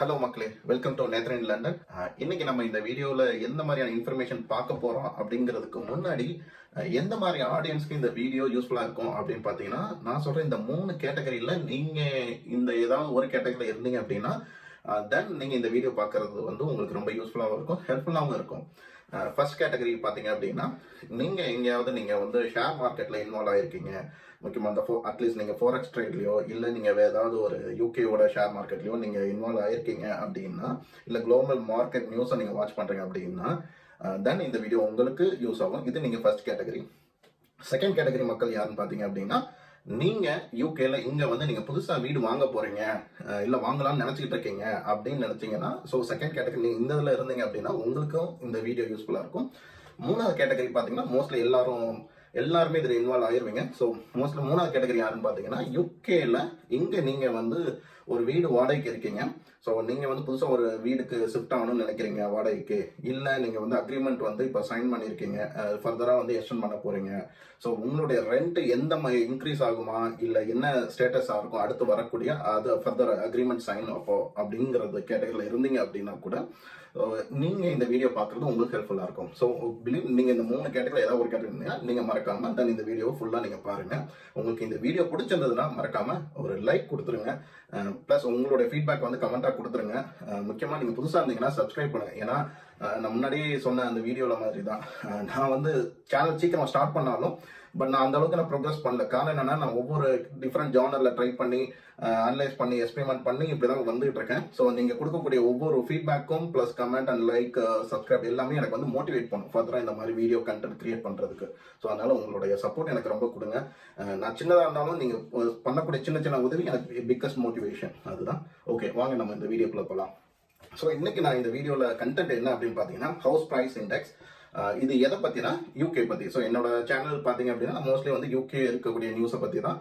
Hello மக்களே, welcome to Nethran in London. இன்னைக்கு நம்ம இந்த வீடியோவில் எந்த மாதிரியான இன்ஃபர்மேஷன் பார்க்க போகிறோம் அப்படிங்கிறதுக்கு முன்னாடி எந்த மாதிரி ஆடியன்ஸ்க்கு இந்த வீடியோ யூஸ்ஃபுல்லாக இருக்கும் அப்படின்னு பார்த்தீங்கன்னா, நான் சொல்கிற இந்த 3 கேட்டகரியில் நீங்கள் இந்த ஏதாவது ஒரு கேட்டகரியில் இருந்தீங்க அப்படின்னா தென் நீங்கள் இந்த வீடியோ பார்க்குறது வந்து உங்களுக்கு ரொம்ப யூஸ்ஃபுல்லாகவும் இருக்கும், ஹெல்ப்ஃபுல்லாகவும் இருக்கும். ஃபர்ஸ்ட் கேட்டகரி பார்த்தீங்க அப்படின்னா, நீங்கள் எங்கேயாவது நீங்கள் வந்து ஷேர் மார்க்கெட்டில் இன்வால்வ் ஆகிருக்கீங்க. முக்கியமாக அந்த அட்லீஸ்ட் நீங்கள் ஃபோரெக்ஸ் ட்ரேட்லையோ இல்லை நீங்கள் வேறு ஏதாவது ஒரு யூகேவோட ஷேர் மார்க்கெட்லையோ நீங்கள் இன்வால்வ் ஆகிருக்கீங்க அப்படின்னா, இல்லை குளோபல் மார்க்கெட் நியூஸை நீங்கள் வாட்ச் பண்ணுறீங்க அப்படின்னா தென் இந்த வீடியோ உங்களுக்கு யூஸ் ஆகும். இது நீங்கள் ஃபர்ஸ்ட் கேட்டகரி. செகண்ட் கேட்டகரி மக்கள் யாருன்னு பார்த்தீங்க அப்படின்னா, நீங்க யூகேல இங்க வந்து நீங்க புதுசா வீடு வாங்க போறீங்க, இல்ல வாங்கலாம்னு நினைச்சிட்டு இருக்கீங்க அப்படின்னு நினைச்சீங்கன்னா, ஸோ செகண்ட் கேட்டகரி நீங்க இந்த இதுல இருந்தீங்க அப்படின்னா உங்களுக்கும் இந்த வீடியோ யூஸ்ஃபுல்லா இருக்கும். மூணாவது கேட்டகரி பாத்தீங்கன்னா மோஸ்ட்லி எல்லாருமே இதில் இன்வால்வ் ஆயிருவீங்க. ஸோ மோஸ்ட்லி மூணாவது கேட்டகரி யாருன்னு பார்த்தீங்கன்னா, யூகேல இங்கே நீங்கள் வந்து ஒரு வீடு வாடகைக்கு இருக்கீங்க. ஸோ நீங்கள் வந்து புதுசாக ஒரு வீடுக்கு ஷிஃப்ட் ஆகணும்னு நினைக்கிறீங்க வாடகைக்கு, இல்லை நீங்கள் வந்து அக்ரிமெண்ட் வந்து இப்போ சைன் பண்ணியிருக்கீங்க, ஃபர்தராக வந்து எக்ஸ்டெண்ட் பண்ண போகிறீங்க. ஸோ உங்களுடைய ரெண்ட் எந்த மாதிரி இன்க்ரீஸ் ஆகுமா, இல்லை என்ன ஸ்டேட்டஸாக இருக்கும் அடுத்து வரக்கூடிய அது ஃபர்தர் அக்ரிமெண்ட் சைன் அப்போ அப்படிங்கிறது கேட்டகரியில் இருந்தீங்க அப்படின்னா கூட நீங்கள் இந்த வீடியோ பார்க்குறது உங்களுக்கு ஹெல்ப்ஃபுல்லாக இருக்கும். ஸோ பிலீவ் நீங்கள் இந்த 3 கேட்டகரியில் ஏதாவது ஒரு கேட்டகரி இருந்தீங்கன்னா நீங்கள் மறக்காமல் தென் இந்த வீடியோ ஃபுல்லாக நீங்கள் பாருங்கள். உங்களுக்கு இந்த வீடியோ பிடிச்சிருந்ததுன்னா மறக்காமல் ஒரு லைக் கொடுத்துருங்க. ப்ளஸ் உங்களுடைய ஃபீட்பேக் வந்து கமெண்ட்டாக கொடுத்துருங்க. முக்கியமாக நீங்கள் புதுசாக இருந்தீங்கன்னா சப்ஸ்கிரைப் பண்ணுங்கள். ஏன்னா நான் முன்னாடியே சொன்ன அந்த வீடியோவில் மாதிரி தான் நான் வந்து சேனல் சீக்கிரம் ஸ்டார்ட் பண்ணாலும் பட் நான் அந்த அளவுக்கு நான் ப்ரோக்ரஸ் பண்ணல. காரணம் என்னன்னா, நான் ஒவ்வொரு டிஃப்ரெண்ட் ஜானரில் ட்ரை பண்ணி அனலைஸ் பண்ணி எக்ஸ்பெரிமெண்ட் பண்ணி இப்படி தான் வந்துட்டு இருக்கேன். ஸோ நீங்கள் கொடுக்கக்கூடிய ஒவ்வொரு ஃபீட்பேக்கும் plus comment and like subscribe எல்லாமே எனக்கு வந்து மோட்டிவேட் பண்ணும் ஃபர்தராக இந்த மாதிரி வீடியோ கண்டென்ட் கிரியேட் பண்ணுறதுக்கு. ஸோ அதனால உங்களுடைய சப்போர்ட் எனக்கு ரொம்ப கொடுங்க. நான் சின்னதாக இருந்தாலும் நீங்கள் பண்ணக்கூடிய சின்ன சின்ன உதவி எனக்கு பிக்கஸ்ட் மோட்டிவேஷன். அதுதான். ஓகே, வாங்க நம்ம இந்த வீடியோக்குள்ள போகலாம். ஸோ இன்னைக்கு நான் இந்த வீடியோவில் கண்டென்ட் என்ன அப்படின்னு பார்த்தீங்கன்னா, ஹவுஸ் ப்ரைஸ் இண்டெக்ஸ். இது எதை பற்றினா யூகே பற்றி. ஸோ என்னோட சேனல் பார்த்தீங்க அப்படின்னா மோஸ்ட்லி வந்து யூகே இருக்கக்கூடிய நியூஸை பற்றி தான்,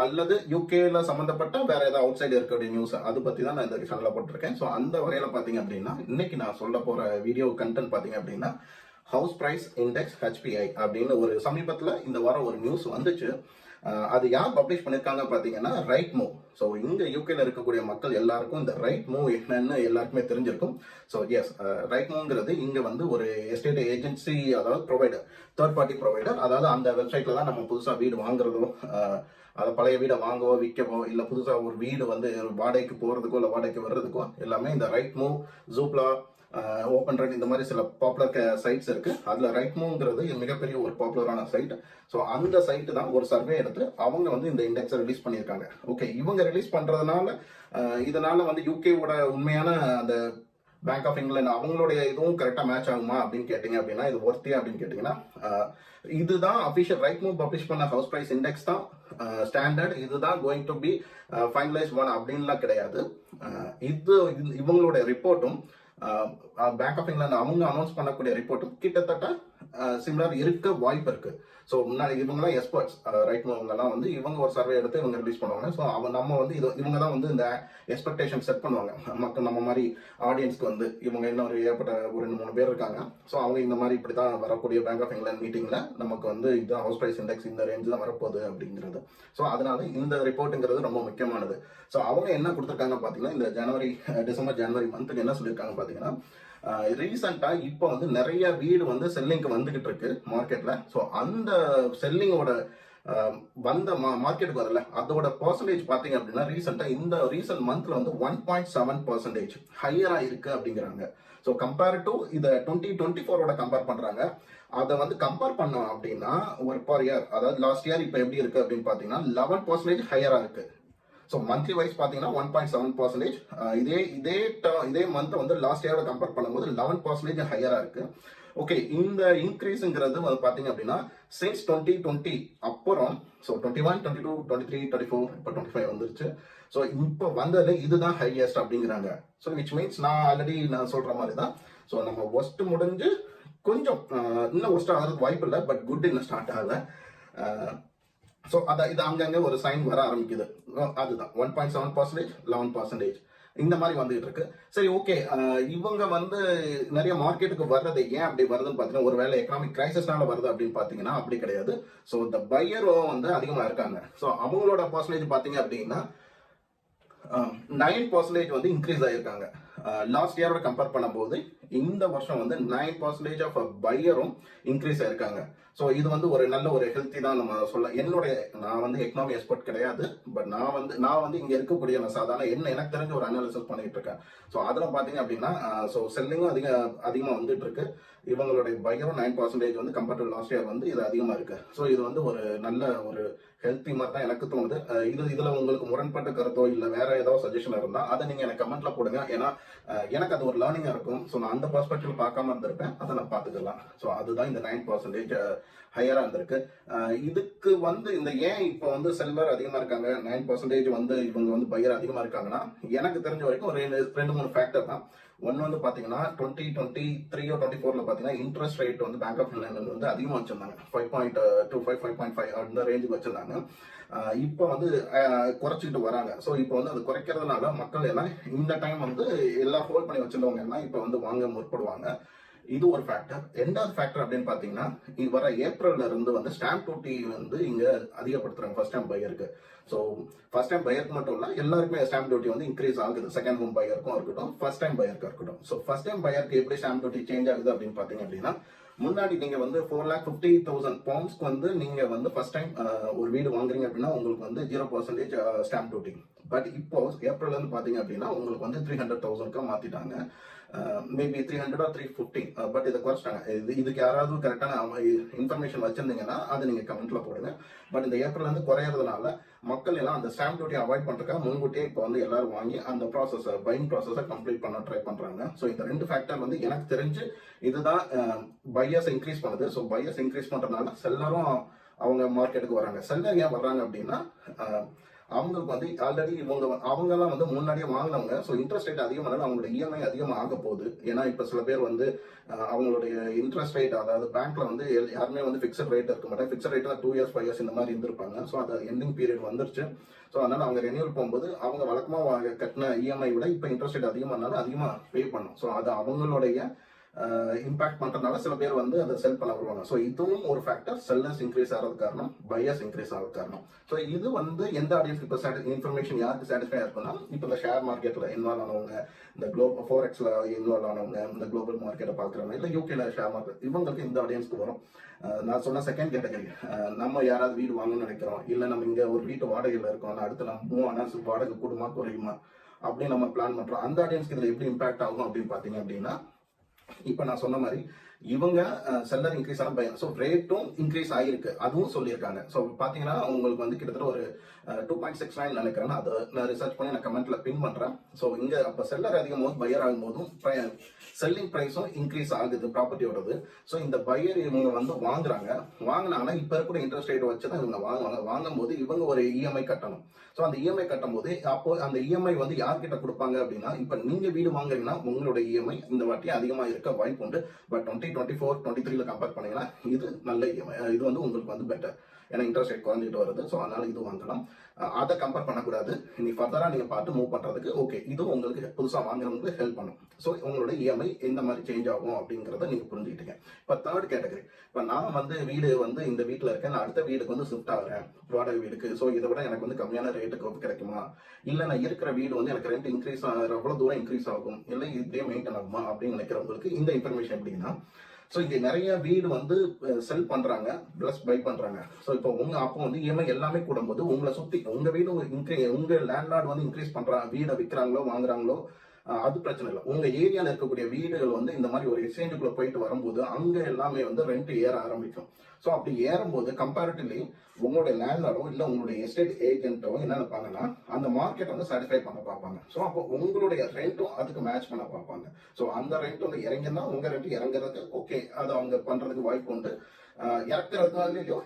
அல்லது யூகேல சம்மந்தப்பட்ட வேற ஏதாவது அவுட் சைடு இருக்கக்கூடிய நியூஸ் அதை பற்றி தான் நான் இந்த சேனலில் போட்டிருக்கேன். ஸோ அந்த வகையில் பார்த்தீங்க அப்படின்னா இன்னைக்கு நான் சொல்ல போகிற வீடியோ கண்டென்ட் பார்த்தீங்க அப்படின்னா, ஹவுஸ் ப்ரைஸ் இண்டெக்ஸ் HPI அப்படின்னு ஒரு சமீபத்தில் இந்த வாரம் ஒரு நியூஸ் வந்துச்சு. அது யார் பப்ளிஷ் பண்ணியிருக்காங்க பார்த்தீங்கன்னா ரைட் மூவ். ஸோ இங்கே யூகேல இருக்கக்கூடிய மக்கள் எல்லாருக்கும் இந்த ரைட் மூவ் என்னன்னு எல்லாருக்குமே தெரிஞ்சிருக்கும். ஸோ எஸ், ரைட் மூவ்ங்கிறது இங்கே வந்து ஒரு எஸ்டேட் ஏஜென்சி, அதாவது ப்ரொவைடர், தேர்ட் பார்ட்டி ப்ரொவைடர். அதாவது அந்த வெப்சைட்ல தான் நம்ம புதுசாக வீடு வாங்குறதோ, அதை பழைய வீடை வாங்கவோ விற்கவோ, இல்லை புதுசாக ஒரு வீடு வந்து வாடகைக்கு போகிறதுக்கோ இல்லை வாடகைக்கு வர்றதுக்கோ எல்லாமே இந்த ரைட் மூவ், ஜூப்லா, ஓப்பன் ரைட் இந்த மாதிரி சில பாப்புலர் சைட்ஸ் இருக்கு. அதுல ரைட் மூவ்ங்கிறது மிகப்பெரிய ஒரு பாப்புலரான சைட். ஸோ அந்த சைட்டு தான் ஒரு சர்வே எடுத்து அவங்க வந்து இந்த இண்டெக்ஸை ரிலீஸ் பண்ணியிருக்காங்க. ஓகே, இவங்க ரிலீஸ் பண்றதுனால இதனால வந்து யூகேவோட உண்மையான அந்த பேங்க் ஆஃப் இங்கிலாந்து அவங்களுடைய இதுவும் கரெக்டாக மேட்ச் ஆகுமா அப்படின்னு கேட்டீங்க அப்படின்னா, இது ஒர்த்தியா அப்படின்னு கேட்டீங்கன்னா, இதுதான் அஃபிஷியல் ரைட் மூவ் பப்ளிஷ் பண்ண ஹவுஸ் பிரைஸ் இண்டெக்ஸ் தான் ஸ்டாண்டர்ட். இதுதான் going to be finalize one அப்படின்லாம் கிடையாது. இது இவங்களுடைய ரிப்போர்ட்டும் பேங்க் ஆஃப் இங்கிலாந்து அவங்க அனௌன்ஸ் பண்ணக்கூடிய ரிப்போர்ட்டும் கிட்டத்தட்ட சிமிலர் இருக்க வாய்ப்பு இருக்கு. ஸோ முன்னாடி இவங்கலாம் எக்ஸ்பர்ட்ஸ் ரைட் இவங்கெல்லாம் வந்து இவங்க ஒரு சர்வே எடுத்து இவங்க ரிலீஸ் பண்ணுவாங்க. ஸோ நம்ம வந்து இவங்க தான் வந்து இந்த எக்ஸ்பெக்டேஷன் செட் பண்ணுவாங்க. மக்கள் நம்ம மாதிரி ஆடியன்ஸ்க்கு வந்து இவங்க இன்னும் ஒரு ஏற்பட்ட ஒரு 2-3 பேர் இருக்காங்க. ஸோ அவங்க இந்த மாதிரி இப்படி தான் வரக்கூடிய பேங்க் ஆஃப் இங்கிலாந்து மீட்டிங்ல நமக்கு வந்து இதுதான் ஹவுஸ் பிரைஸ் இண்டெக்ஸ் இந்த ரேஞ்ச் தான் வரப்போகுது அப்படிங்கிறது. ஸோ அதனால இந்த ரிப்போர்ட்டுங்கிறது ரொம்ப முக்கியமானது. ஸோ அவங்க என்ன கொடுத்துருக்காங்க பார்த்தீங்கன்னா, இந்த டிசம்பர் ஜனவரி மந்த்துக்கு என்ன சொல்லியிருக்காங்க பார்த்தீங்கன்னா, ரீசெண்டா இப்போ வந்து நிறைய வீடு வந்து செல்லிங்க்கு வந்துகிட்டு இருக்கு மார்க்கெட்ல. ஸோ அந்த செல்லிங்கோட வந்த மார்க்கெட்டுக்கு வரல அதோட பர்சன்டேஜ் பார்த்தீங்க அப்படின்னா இந்த ரீசெண்ட் மந்த்ல வந்து 1.7% ஹையரா இருக்கு அப்படிங்கிறாங்க. ஸோ கம்பேர் டு இதை 2024ஓட கம்பேர் பண்றாங்க. அதை வந்து கம்பேர் பண்ணோம் அப்படின்னா ஒரு பர் இயர், அதாவது லாஸ்ட் இயர் இப்போ எப்படி இருக்கு அப்படின்னு பார்த்தீங்கன்னா 11% ஹையரா இருக்கு. ஸோ மந்த்லி வைஸ் பார்த்தீங்கன்னா 1.7%. இதே மந்த் வந்து லாஸ்ட் இயரோட கம்பேர் பண்ணும்போது 11% ஹையரா இருக்கு. ஓகே, இந்த இன்க்ரீஸ்ங்கிறது வந்து பார்த்தீங்க அப்படின்னா சின்ஸ் 2020 அப்புறம், ஸோ 21, 22, 23, 24 இப்போ 25 வந்துருச்சு. ஸோ இப்போ வந்தது இதுதான் ஹையஸ்ட் அப்படிங்கிறாங்க. ஸோ விச் மீன்ஸ் நான் சொல்ற மாதிரி தான். ஸோ நம்ம ஒஸ்ட் முடிஞ்சு கொஞ்சம் இன்னும் ஒஸ்ட் ஆகிறதுக்கு வாய்ப்பு இல்லை, பட் குட் இன்னும் ஸ்டார்ட் ஆகல. ஸோ இது அங்கங்கே ஒரு சைன் வர ஆரம்பிக்குது. அதுதான் 1.7%, 11% இந்த மாதிரி வந்துகிட்டு இருக்கு. சரி, ஓகே, இவங்க வந்து நிறைய மார்க்கெட்டுக்கு வர்றது ஏன் அப்படி வருதுன்னு பார்த்தீங்கன்னா, ஒரு வேலை எக்கனாமிக் கிரைசிஸ்னால வருது அப்படின்னு பார்த்தீங்கன்னா அப்படி கிடையாது. ஸோ இந்த பையரும் வந்து அதிகமாக இருக்காங்க. ஸோ அவங்களோட பர்சன்டேஜ் பார்த்தீங்க அப்படின்னா 9% வந்து இன்க்ரீஸ் ஆயிருக்காங்க. லாஸ்ட் இயரோட கம்பேர் பண்ணும்போது இந்த வருஷம் வந்து 9% ஆஃப் பையரும் இன்க்ரீஸ் ஆயிருக்காங்க. ஸோ இது வந்து ஒரு நல்ல ஒரு ஹெல்த்தி தான் நம்ம சொல்ல. நான் வந்து எக்கனாமி எக்ஸ்பர்ட் கிடையாது. பட் நான் வந்து இங்க இருக்கக்கூடிய சாதாரண எனக்கு தெரிஞ்ச ஒரு அனாலிசிஸ் பண்ணிட்டு இருக்கேன். ஸோ அதில் பார்த்தீங்க அப்படின்னா ஸோ செல்லிங்கும் அதிகமாக வந்துட்டு இருக்கு. இவங்களுடைய பையரும் 9% வந்து கம்பேர்ட் டு லாஸ்ட் இயர் வந்து இது அதிகமாக இருக்கு. ஸோ இது வந்து ஒரு நல்ல ஒரு ஹெல்த்தி மாதிரி தான் எனக்கு தோணுது. இதுல உங்களுக்கு முரண்பட்ட கருத்தோ இல்லை வேற ஏதாவது சஜஷன் இருந்தா அதை நீங்க எனக்கு கமெண்ட்ல போடுங்க. ஏன்னா எனக்கு அது ஒரு லேர்னிங்கா இருக்கும். ஸோ நான் அந்த பெர்ஸ்பெக்டிவ் பார்க்காம இருந்திருப்பேன், அதை நான் பார்த்துக்கலாம். ஸோ அதுதான் இந்த 9% ஹையரா இருந்திருக்கு. இதுக்கு வந்து இந்த ஏன் இப்போ வந்து செல்லர் அதிகமா இருக்காங்க, 9% வந்து இவங்க வந்து பையர் அதிகமா இருக்காங்கன்னா எனக்கு தெரிஞ்ச வரைக்கும் ஒரு 2-3 ஃபேக்டர் தான். ஒன்னு வந்து பாத்தீங்கன்னா 2023 24 பாத்தீங்கன்னா இன்ட்ரெஸ்ட் ரேட் வந்து பேங்க் ஆஃப் இங்கிலாந்து வந்து அதிகமா வச்சிருந்தாங்க. 5.25 5.5 அந்த ரேஞ்சுக்கு வச்சிருந்தாங்க. இப்போ வந்து குறைச்சிக்கிட்டு வராங்க. ஸோ இப்போ வந்து அது குறைக்கிறதுனால மக்கள் எல்லாம் இந்த டைம் வந்து எல்லாம் ஹோல்ட் பண்ணி வச்சிருந்தவங்க எல்லாம் இப்போ வந்து வாங்க முற்படுவாங்க. இது ஒரு ஃபேக்டர். ரெண்டாவது ஃபேக்டர் அப்படின்னு பாத்தீங்கன்னா வர ஏப்ரல்ல இருந்து வந்து ஸ்டாம்ப் டியூட்டி வந்து இங்க அதிகப்படுத்துறாங்க ஃபர்ஸ்ட் டைம் பையருக்கு. ஸோ ஃபர்ஸ்ட் டைம் பையருக்கு மட்டும் இல்ல எல்லாருக்குமே ஸ்டாம்ப் டியூட்டி வந்து இன்க்ரீஸ் ஆகுது. செகண்ட் ஹோம் பையருக்கும் இருக்கட்டும், ஃபர்ஸ்ட் டைம் பையருக்கும் இருக்கட்டும். ஸோ ஃபர்ஸ்ட் டைம் பையருக்கு எப்படி ஸ்டாம்ப் டியூட்டி சேஞ்ச் ஆகுது அப்படின்னு பாத்தீங்க அப்படின்னா முன்னாடி நீங்க வந்து 4,50,000 பவுண்ட்ஸ்க்கு வந்து நீங்க வந்து ஃபர்ஸ்ட் டைம் ஒரு வீடு வாங்குறீங்க அப்படின்னா உங்களுக்கு வந்து 0% ஸ்டாம்ப் டியூட்டி. பட் இப்போ ஏப்ரல்ல இருந்து பாத்தீங்க அப்படின்னா உங்களுக்கு வந்து 300,000க்கு மாத்திட்டாங்க. Maybe 300 or 350. பட் இதை குறைச்சிட்டாங்க. இதுக்கு யாராவது கரெக்டான இன்ஃபர்மேஷன் வச்சிருந்தீங்கன்னா அதை நீங்க கமெண்ட்ல போடுங்க. பட் இந்த ஏப்ரல்ல இருந்து குறையறதுனால மக்கள் எல்லாம் அந்த ஸ்டாம்ப் டியூட்டி அவாய்ட் பண்றதுக்காக முன்கூட்டியே இப்போ வந்து எல்லாரும் வாங்கி அந்த பையிங் ப்ராசஸை கம்ப்ளீட் பண்ண ட்ரை பண்றாங்க. ஸோ இந்த 2 ஃபேக்டர் வந்து எனக்கு தெரிஞ்சு இதுதான் பையர்ஸ் இன்க்ரீஸ் பண்ணுது. ஸோ பையர்ஸ் இன்க்ரீஸ் பண்றதுனால செல்லரும் அவங்க மார்க்கெட்டுக்கு வராங்க. செல்லர் ஏன் வர்றாங்க அப்படின்னா அவங்களுக்கு வந்து ஆல்ரெடி அவங்கெல்லாம் வந்து முன்னாடியே வாங்கினவங்க. ஸோ இன்ட்ரெஸ்ட் ரேட் அதிகமாக அவங்களோட இஎம்ஐ அதிகமாக ஆக போகுது. ஏன்னா இப்போ சில பேர் வந்து அவங்களுடைய இன்ட்ரெஸ்ட் ரேட், அதாவது பேங்க்ல வந்து யாருமே வந்து ஃபிக்ஸட் ரேட் இருக்க மாட்டாங்க. ஃபிக்ஸட் ரேட் 2 years 5 years இந்த மாதிரி இருந்திருப்பாங்க. ஸோ அது எண்டிங் பீரியட் வந்துருச்சு. ஸோ அதனால அவங்க ரெனியூல் போகும்போது அவங்க வழக்கமாக கட்டின இஎம்ஐ விட இப்போ இன்ட்ரெஸ்ட் ரேட் அதிகமானாலும் அதிகமாக பே பண்ணும். ஸோ அது அவங்களுடைய இம்பாக்ட் பண்றதுனால சில பேர் வந்து அதை செல் பண்ண வருவாங்க. ஸோ இதுவும் ஒரு ஃபேக்டர். செல்லர்ஸ் இன்க்ரீஸ் ஆகிறது காரணம், பையர்ஸ் இன்க்ரீஸ் ஆகிறது காரணம். ஸோ இது வந்து எந்த ஆடியன்ஸ்க்கு இப்போ இன்ஃபர்மேஷன் யாருக்கு சாட்டிஸ்ஃபை இருக்குன்னா இப்போ இந்த ஷேர் மார்க்கெட்ல இன்வால்வ் ஆனவங்க, இந்த ஃபோரெக்ஸ்ல இன்வால்வ் ஆனவங்க, இந்த குளோபல் மார்க்கெட்டை பார்க்குறவங்க, இல்லை யூகேல ஷேர் மார்க்கெட், இவங்களுக்கு இந்த ஆடியன்ஸ்க்கு வரும். நான் சொன்ன செகண்ட் கேட்டகரி, நம்ம யாராவது வீடு வாங்கணும்னு நினைக்கிறோம், இல்லை நம்ம இங்க ஒரு வீட்டு வாடகையில் இருக்கோம், அடுத்து நம்ம மூவ் ஆனால் வாடகை கூடுமா குறையுமா அப்படின்னு நம்ம பிளான் பண்றோம். அந்த ஆடியன்ஸ்க்கு இதுல எப்படி இம்பாக்ட் ஆகும் அப்படின்னு பாத்தீங்க அப்படின்னா இப்ப நான் சொன்ன மாதிரி இவங்க செல்லர் இன்க்ரீஸ் ஆன பையன். ஸோ ரேட்டும் இன்க்ரீஸ் ஆகிருக்கு, அதுவும் சொல்லியிருக்காங்க. ஸோ பார்த்தீங்கன்னா உங்களுக்கு வந்து கிட்டத்தட்ட ஒரு 2.69 நினைக்கிறேன். அதை நான் ரிசர்ச் பண்ணி நான் கமெண்ட்ல பின் பண்றேன். ஸோ இங்க அப்போ செல்லர் அதிகம் போது பையர் ஆகும் போதும் செல்லிங் ப்ரைஸும் இன்க்ரீஸ் ஆகுது ப்ராப்பர்ட்டியோடது. ஸோ இந்த பையர் இவங்க வந்து வாங்கினாங்கன்னா இப்போ இருக்கிற இன்ட்ரெஸ்ட் ரேட் வச்சு தான் இவங்க வாங்கும் போது இவங்க ஒரு இஎம்ஐ கட்டணும். ஸோ அந்த இஎம்ஐ கட்டும் போது அப்போ அந்த இஎம்ஐ வந்து யார்கிட்ட கொடுப்பாங்க அப்படின்னா இப்போ நீங்க வீடு வாங்குறீங்கன்னா உங்களோட இஎம்ஐ இந்த வாட்டி அதிகமாக இருக்க வாய்ப்பு உண்டு. பட் 2024 23 கம்பேர் பண்ணீங்கன்னா இது நல்ல இஎம்ஐ, இது வந்து உங்களுக்கு வந்து பெட்டர். ஏன்னா இன்ட்ரெஸ்ட் ரேட் குறைஞ்சிட்டு வருது. ஸோ அதனால இது வாங்கலாம். அதை கம்பேர் பண்ணக்கூடாது. நீ ஃபர்தரா நீங்க பார்த்து மூவ் பண்றதுக்கு ஓகே, இது உங்களுக்கு புதுசா வாங்குறவங்களுக்கு ஹெல்ப் பண்ணும். ஸோ உங்களோட இஎம்ஐ எந்த மாதிரி சேஞ்ச் ஆகும் அப்படிங்கிறத நீங்க புரிஞ்சுக்கிட்டீங்க. இப்போ தேர்ட் கேட்டகரி, இப்போ நான் வந்து வீடு வந்து இந்த வீட்டில் இருக்கேன், நான் அடுத்த வீடுக்கு வந்து ஷிஃப்ட் ஆகிறேன் வாடகை வீடுக்கு. ஸோ இதை விட எனக்கு வந்து கம்மியான ரேட்டுக்கு கிடைக்குமா, இல்லை நான் இருக்கிற வீடு வந்து எனக்கு ரெண்ட் இன்க்ரீஸ் ஆகிற எவ்வளோ தூரம் இன்க்ரீஸ் ஆகும், இல்லை இப்படியே மெயின்டைன் ஆகுமா அப்படின்னு நினைக்கிறவங்களுக்கு இந்த இன்ஃபர்மேஷன் எப்படின்னா, ஸோ இங்க நிறைய வீடு வந்து செல் பண்றாங்க பிளஸ் பை பண்றாங்க. ஸோ இப்போ அப்போ வந்து இஎம்ஐ எல்லாமே கூடும்போது உங்களை சுத்தி உங்க வீடு உங்க லேண்ட்லார்ட் வந்து இன்க்ரீஸ் பண்றாங்க, வீடை விற்கிறாங்களோ வாங்குறாங்களோ அது பிரச்சனை இல்லை. உங்க ஏரியால இருக்கக்கூடிய வீடுகள் வந்து இந்த மாதிரி ஒரு எக்ஸ்சேஞ்சுக்குள்ள போயிட்டு வரும்போது அங்க எல்லாமே வந்து ரெண்ட் ஏற ஆரம்பிக்கும். ஸோ அப்படி ஏறும்போது கம்பேரிட்டிவ்லி உங்களுடைய லேண்ட்லார்டோ இல்லை உங்களுடைய எஸ்டேட் ஏஜென்ட்டோ என்ன நினைப்பாங்கன்னா அந்த மார்க்கெட் வந்து சாட்டிஸ்ஃபை பண்ண பார்ப்பாங்க. ஸோ அப்போ உங்களுடைய ரெண்ட்டும் அதுக்கு மேட்ச் பண்ண பார்ப்பாங்க. ஸோ அந்த ரெண்ட் வந்து இறங்கினா உங்க ரெண்ட் இறங்குறது ஓகே, அது அவங்க பண்றதுக்கு வாய்ப்பு உண்டு. இறக்குறதுனாலையோ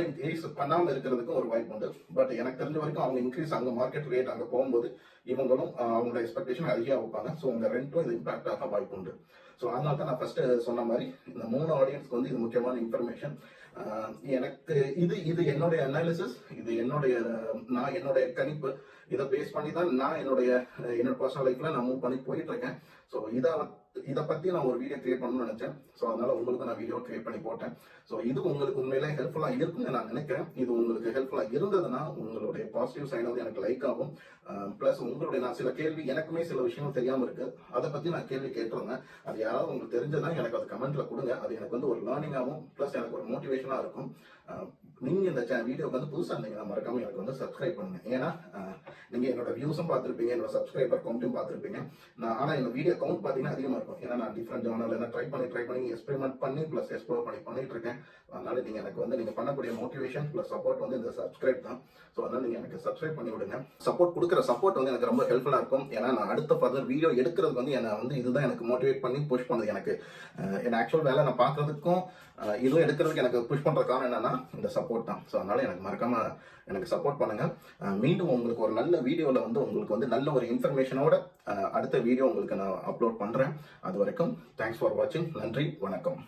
இன்க்ரீஸ் பண்ணாம இருக்கிறதுக்கும் ஒரு வாய்ப்பு உண்டு. பட் எனக்கு தெரிஞ்ச வரைக்கும் அவங்க இன்க்ரீஸ் அங்க மார்க்கெட் ரேட் அங்க போகும்போது இவங்களும் அவங்களோட எக்ஸ்பெக்டேஷன் அதிகமாக வைப்பாங்க. ஸோ உங்க ரெண்ட்டும் இது இம்பாக்ட் ஆக வாய்ப்பு உண்டு. ஸோ அதனால தான் நான் ஃபர்ஸ்ட் சொன்ன மாதிரி இந்த 3 ஆடியன்ஸ்க்கு வந்து இது முக்கியமான இன்ஃபர்மேஷன். எனக்கு இது என்னுடைய அனாலிசிஸ், இது என்னுடைய கணிப்பு. இதை பேஸ் பண்ணி தான் நான் என்னோட பர்சனல் லைஃப்ல நான் மூவ் பண்ணி போயிட்டு இருக்கேன். ஸோ இதை பத்தி நான் ஒரு வீடியோ கிரியேட் பண்ணணும்னு நினைச்சேன். ஸோ அதனால உங்களுக்கு நான் வீடியோ கிரியேட் பண்ணி போட்டேன். ஸோ இது உங்களுக்கு உண்மையிலே ஹெல்ப்ஃபுல்லா இருக்குன்னு நான் நினைக்கிறேன். இது உங்களுக்கு ஹெல்ப்ஃபுல்லா இருந்ததுன்னா உங்களுடைய பாசிட்டிவ் சைன் வந்து எனக்கு லைக் ஆகும். பிளஸ் உங்களுடைய நான் சில கேள்வி எனக்குமே சில விஷயங்கள் தெரியாம இருக்கு, அதை பத்தி நான் கேள்வி கேட்டிருந்தேன். அது யாராவது உங்களுக்கு தெரிஞ்சதுன்னா எனக்கு அது கமெண்ட்ல கொடுங்க. அது எனக்கு வந்து ஒரு லேர்னிங்காகவும் பிளஸ் எனக்கு ஒரு மோட்டிவேஷனா இருக்கும். நீங்க இந்த வீடியோக்கு வந்து புதுசா இருந்தீங்கன்னா மறக்காம எனக்கு வந்து சப்ஸ்கிரைப் பண்ணுங்க. ஏன்னா நீங்க என்னோட வியூஸும் பார்த்துருப்பீங்க, என்னோட சப்ஸ்கிரைபர் கவுண்ட்டும் பார்த்துருப்பீங்க. ஆனா என்னோட வீடியோ கவுண்ட் பாத்தீங்கன்னா அதிகமா இருக்கும். ஏன்னா நான் டிஃப்ரெண்ட் ஜானர்ல ட்ரை பண்ணி எக்ஸ்பெரிமெண்ட் பண்ணி பிளஸ் எக்ஸ்ப்ளோர் பண்ணிட்டு இருக்கேன். அதனால நீங்க பண்ணக்கூடிய மோட்டிவேஷன் பிளஸ் சப்போர்ட் வந்து இந்த சப்ஸ்கிரைப் தான். ஸோ அதனால நீங்க எனக்கு சப்ஸ்கிரைப் பண்ணி விடுங்க. கொடுக்குற சப்போர்ட் வந்து எனக்கு ரொம்ப ஹெல்ப்ஃபுல்லா இருக்கும். ஏன்னா நான் அடுத்த ஃபர்தர் வீடியோ எடுக்கிறதுக்கு வந்து என்ன வந்து இதுதான் எனக்கு மோட்டிவேட் பண்ணி புஷ் பண்ணுது. எனக்கு ஆக்சுவல் வேலை நான் பார்க்கறதுக்கும் இதுவும் எடுக்கிறதுக்கு எனக்கு புஷ் பண்ற காரணம் என்னன்னா இந்த சப்போர்ட் தான். ஸோ அதனால எனக்கு மறக்காம எனக்கு சப்போர்ட் பண்ணுங்க. மீண்டும் உங்களுக்கு ஒரு நல்ல வீடியோல வந்து உங்களுக்கு வந்து நல்ல ஒரு இன்ஃபர்மேஷனோட அடுத்த வீடியோ உங்களுக்கு நான் அப்லோட் பண்றேன். அது வரைக்கும் தேங்க்ஸ் ஃபார் வாட்சிங். நன்றி, வணக்கம்.